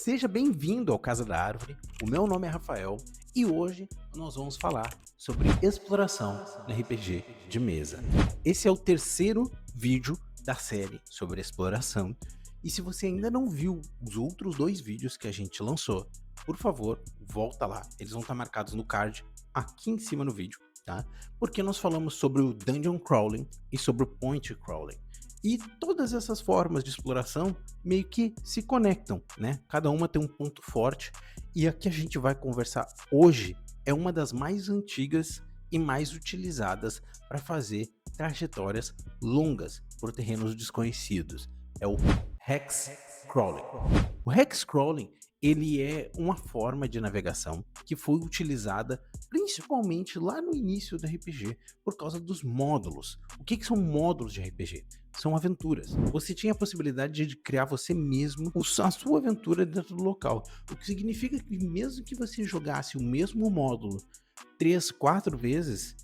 Seja bem-vindo ao Casa da Árvore. O meu nome é Rafael e hoje nós vamos falar sobre exploração no RPG de mesa. Esse é o terceiro vídeo da série sobre exploração. E se você ainda não viu os outros dois vídeos que a gente lançou, por favor, volta lá. Eles vão estar marcados no card aqui em cima no vídeo, tá? Porque nós falamos sobre o Dungeon Crawling e sobre o Point Crawling. E todas essas formas de exploração meio que se conectam, né? Cada uma tem um ponto forte e a que a gente vai conversar hoje é uma das mais antigas e mais utilizadas para fazer trajetórias longas por terrenos desconhecidos. É o Hex Crawling. O Hex Crawling, ele é uma forma de navegação que foi utilizada principalmente lá no início do RPG por causa dos módulos. O que são módulos de RPG? São aventuras. Você tinha a possibilidade de criar você mesmo a sua aventura dentro do local. O que significa que mesmo que você jogasse o mesmo módulo 3, 4 vezes,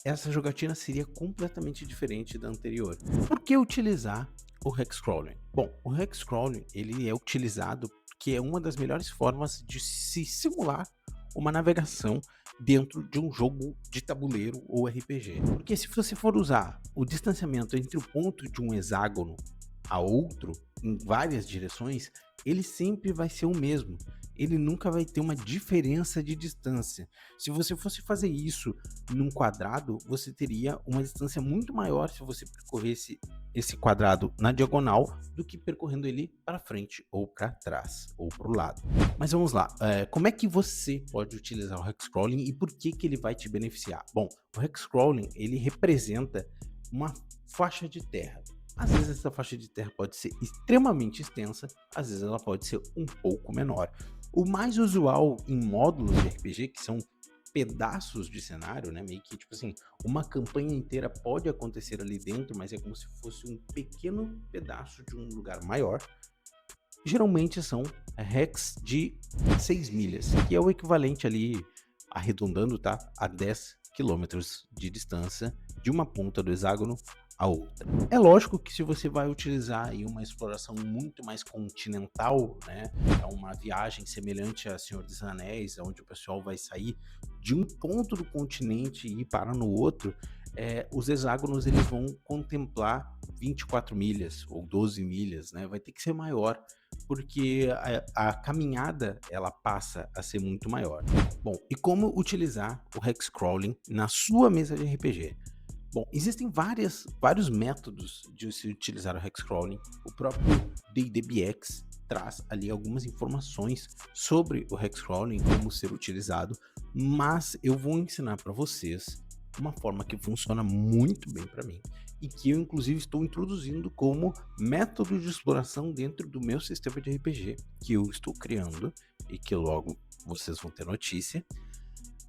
essa jogatina seria completamente diferente da anterior. Por que utilizar o Hexcrawling? Bom, o Hexcrawling ele é utilizado porque é uma das melhores formas de se simular uma navegação dentro de um jogo de tabuleiro ou RPG. Porque se você for usar o distanciamento entre o ponto de um hexágono a outro, em várias direções, ele sempre vai ser o mesmo. Ele nunca vai ter uma diferença de distância. Se você fosse fazer isso num quadrado, você teria uma distância muito maior se você percorresse esse quadrado na diagonal do que percorrendo ele para frente ou para trás ou para o lado. Mas vamos lá, como é que você pode utilizar o Hexcrawling e por que ele vai te beneficiar? Bom, o Hexcrawling ele representa uma faixa de terra. Às vezes essa faixa de terra pode ser extremamente extensa, às vezes ela pode ser um pouco menor. O mais usual em módulos de RPG, que são pedaços de cenário, né, meio que tipo assim, uma campanha inteira pode acontecer ali dentro, mas é como se fosse um pequeno pedaço de um lugar maior. Geralmente são hacks de 6 milhas, que é o equivalente ali, arredondando, tá, a 10 quilômetros de distância de uma ponta do hexágono a outra. É lógico que se você vai utilizar aí uma exploração muito mais continental, né, é uma viagem semelhante a Senhor dos Anéis, onde o pessoal vai sair de um ponto do continente e ir para no outro, os hexágonos eles vão contemplar 24 milhas ou 12 milhas, né, vai ter que ser maior, porque a caminhada ela passa a ser muito maior. Bom, e como utilizar o Hexcrawling na sua mesa de RPG? Bom, existem vários métodos de se utilizar o Hexcrawling. O próprio D&D traz ali algumas informações sobre o Hexcrawling, como ser utilizado, mas eu vou ensinar para vocês uma forma que funciona muito bem para mim e que eu inclusive estou introduzindo como método de exploração dentro do meu sistema de RPG que eu estou criando e que logo vocês vão ter notícia,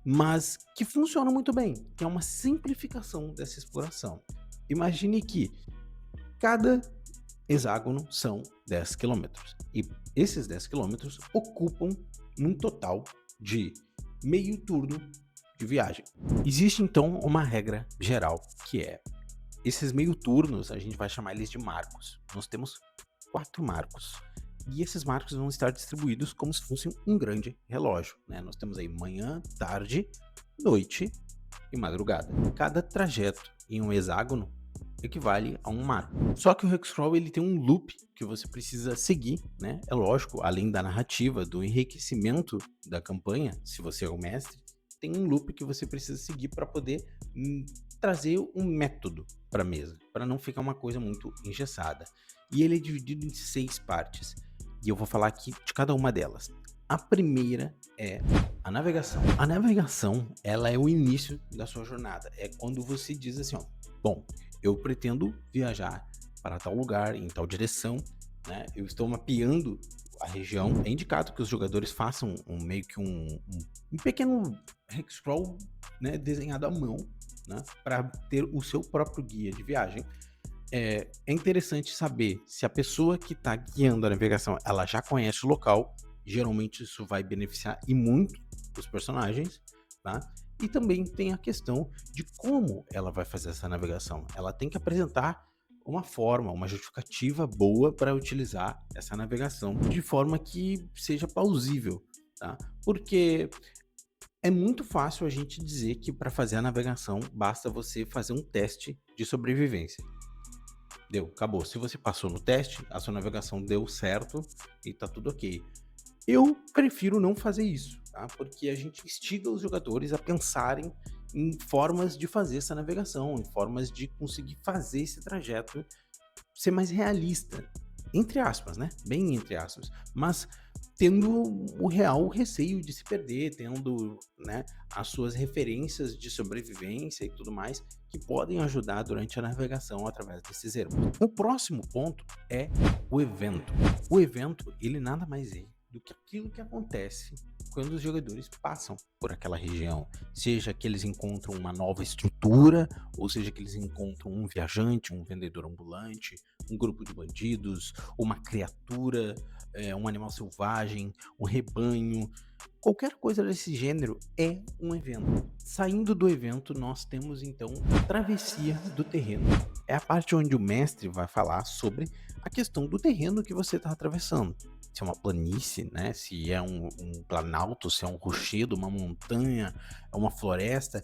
mas que funciona muito bem, que é uma simplificação dessa exploração. Imagine que cada hexágono são 10 quilômetros e esses 10 quilômetros ocupam um total de meio turno de viagem. Existe então uma regra geral que é esses meio turnos, a gente vai chamar eles de marcos. Nós temos 4 marcos. E esses marcos vão estar distribuídos como se fosse um grande relógio, né? Nós temos aí manhã, tarde, noite e madrugada. Cada trajeto em um hexágono equivale a um marco. Só que o Hexcrawl ele tem um loop que você precisa seguir, né? É lógico, além da narrativa, do enriquecimento da campanha, se você é o mestre, tem um loop que você precisa seguir para poder trazer um método para a mesa, para não ficar uma coisa muito engessada. E ele é dividido em 6 partes. E eu vou falar aqui de cada uma delas. A primeira é a navegação. A navegação, ela é o início da sua jornada. É quando você diz assim, ó, bom, eu pretendo viajar para tal lugar, em tal direção, né? Eu estou mapeando a região. É indicado que os jogadores façam meio que um pequeno hexcrawl, né, desenhado à mão, né, para ter o seu próprio guia de viagem. É interessante saber se a pessoa que está guiando a navegação ela já conhece o local. Geralmente isso vai beneficiar e muito os personagens, tá? E também tem a questão de como ela vai fazer essa navegação. Ela tem que apresentar uma forma, uma justificativa boa para utilizar essa navegação de forma que seja plausível, tá? Porque é muito fácil a gente dizer que para fazer a navegação basta você fazer um teste de sobrevivência. Deu, acabou. Se você passou no teste, a sua navegação deu certo e tá tudo ok. Eu prefiro não fazer isso, tá? Porque a gente instiga os jogadores a pensarem em formas de fazer essa navegação, em formas de conseguir fazer esse trajeto ser mais realista, entre aspas, né? Bem entre aspas, mas tendo o real receio de se perder, tendo, né, as suas referências de sobrevivência e tudo mais que podem ajudar durante a navegação através desses erros. O próximo ponto é o evento. O evento, ele nada mais é do que aquilo que acontece quando os jogadores passam por aquela região, seja que eles encontram uma nova estrutura, ou seja que eles encontram um viajante, um vendedor ambulante, um grupo de bandidos, uma criatura, um animal selvagem, um rebanho, qualquer coisa desse gênero é um evento. Saindo do evento, nós temos então a travessia do terreno. É a parte onde o mestre vai falar sobre a questão do terreno que você está atravessando. Se é uma planície, né? Se é um planalto, se é um rochedo, uma montanha, é uma floresta.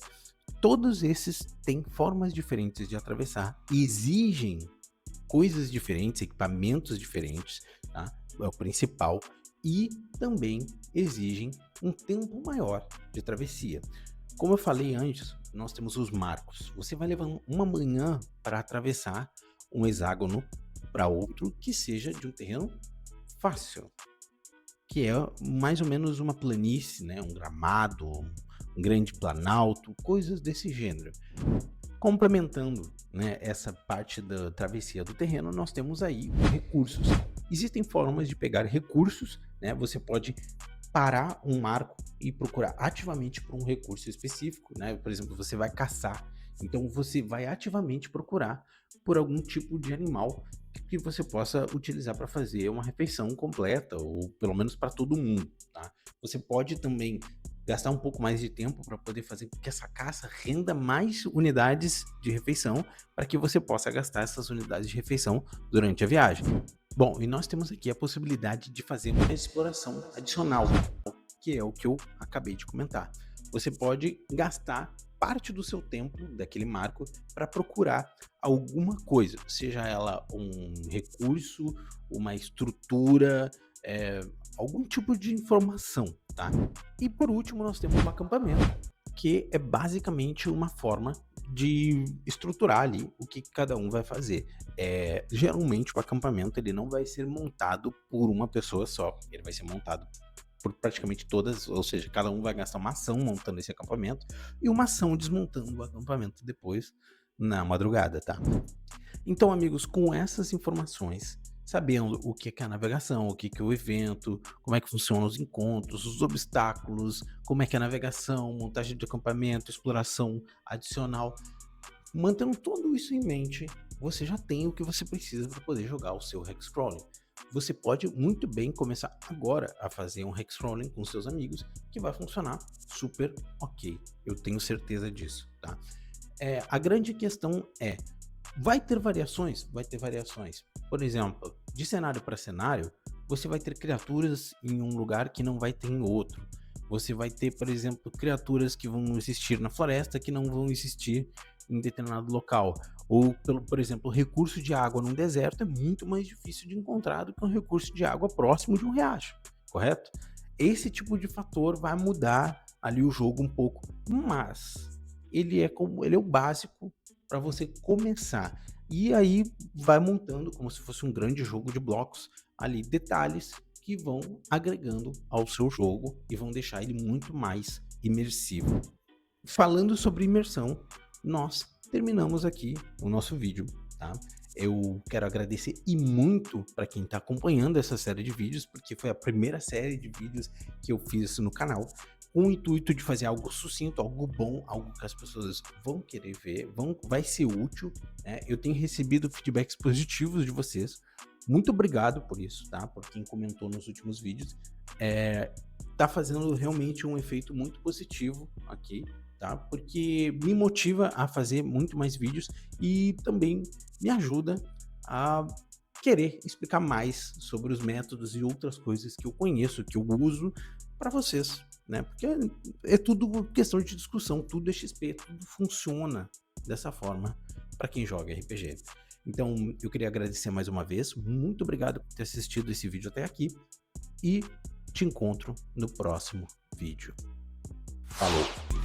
Todos esses têm formas diferentes de atravessar e exigem coisas diferentes, equipamentos diferentes, tá? É o principal. E também exigem um tempo maior de travessia. Como eu falei antes, nós temos os marcos. Você vai levar uma manhã para atravessar um hexágono para outro que seja de um terreno fácil, que é mais ou menos uma planície, né? Um gramado, um grande planalto, coisas desse gênero. Complementando, né, essa parte da travessia do terreno, nós temos aí recursos. Existem formas de pegar recursos, né? Você pode parar um marco e procurar ativamente por um recurso específico, né? Por exemplo, você vai caçar, então você vai ativamente procurar por algum tipo de animal que você possa utilizar para fazer uma refeição completa, ou pelo menos para todo mundo, tá? Você pode também gastar um pouco mais de tempo para poder fazer com que essa caça renda mais unidades de refeição, para que você possa gastar essas unidades de refeição durante a viagem. Bom, e nós temos aqui a possibilidade de fazer uma exploração adicional, que é o que eu acabei de comentar. Você pode gastar parte do seu tempo daquele marco para procurar alguma coisa, seja ela um recurso, uma estrutura, algum tipo de informação, tá? E por último, nós temos um acampamento, que é basicamente uma forma de estruturar ali o que cada um vai fazer. Geralmente o acampamento ele não vai ser montado por uma pessoa só, ele vai ser montado por praticamente todas, ou seja, cada um vai gastar uma ação montando esse acampamento e uma ação desmontando o acampamento depois na madrugada, tá? Então, amigos, com essas informações, sabendo o que é a navegação, o que é o evento, como é que funcionam os encontros, os obstáculos, como é que é a navegação, montagem de acampamento, exploração adicional, mantendo tudo isso em mente, você já tem o que você precisa para poder jogar o seu Hexcrawling. Você pode muito bem começar agora a fazer um Hexcrawling com seus amigos, que vai funcionar super ok, eu tenho certeza disso, tá? A grande questão é, vai ter variações? Vai ter variações. Por exemplo, de cenário para cenário, você vai ter criaturas em um lugar que não vai ter em outro. Você vai ter, por exemplo, criaturas que vão existir na floresta que não vão existir em determinado local. Ou, por exemplo, o recurso de água num deserto é muito mais difícil de encontrar do que um recurso de água próximo de um riacho, correto? Esse tipo de fator vai mudar ali o jogo um pouco, mas ele é o básico para você começar. E aí vai montando como se fosse um grande jogo de blocos ali, detalhes que vão agregando ao seu jogo e vão deixar ele muito mais imersivo. Falando sobre imersão, nós terminamos aqui o nosso vídeo, tá? Eu quero agradecer e muito para quem está acompanhando essa série de vídeos, porque foi a primeira série de vídeos que eu fiz no canal, com o intuito de fazer algo sucinto, algo bom, algo que as pessoas vão querer ver, vai ser útil, né? Eu tenho recebido feedbacks positivos de vocês, muito obrigado por isso, tá? Por quem comentou nos últimos vídeos, tá fazendo realmente um efeito muito positivo aqui, tá? Porque me motiva a fazer muito mais vídeos e também me ajuda a querer explicar mais sobre os métodos e outras coisas que eu conheço, que eu uso para vocês, né? Porque é tudo questão de discussão, tudo é XP, tudo funciona dessa forma para quem joga RPG. Então, eu queria agradecer mais uma vez, muito obrigado por ter assistido esse vídeo até aqui e te encontro no próximo vídeo. Falou!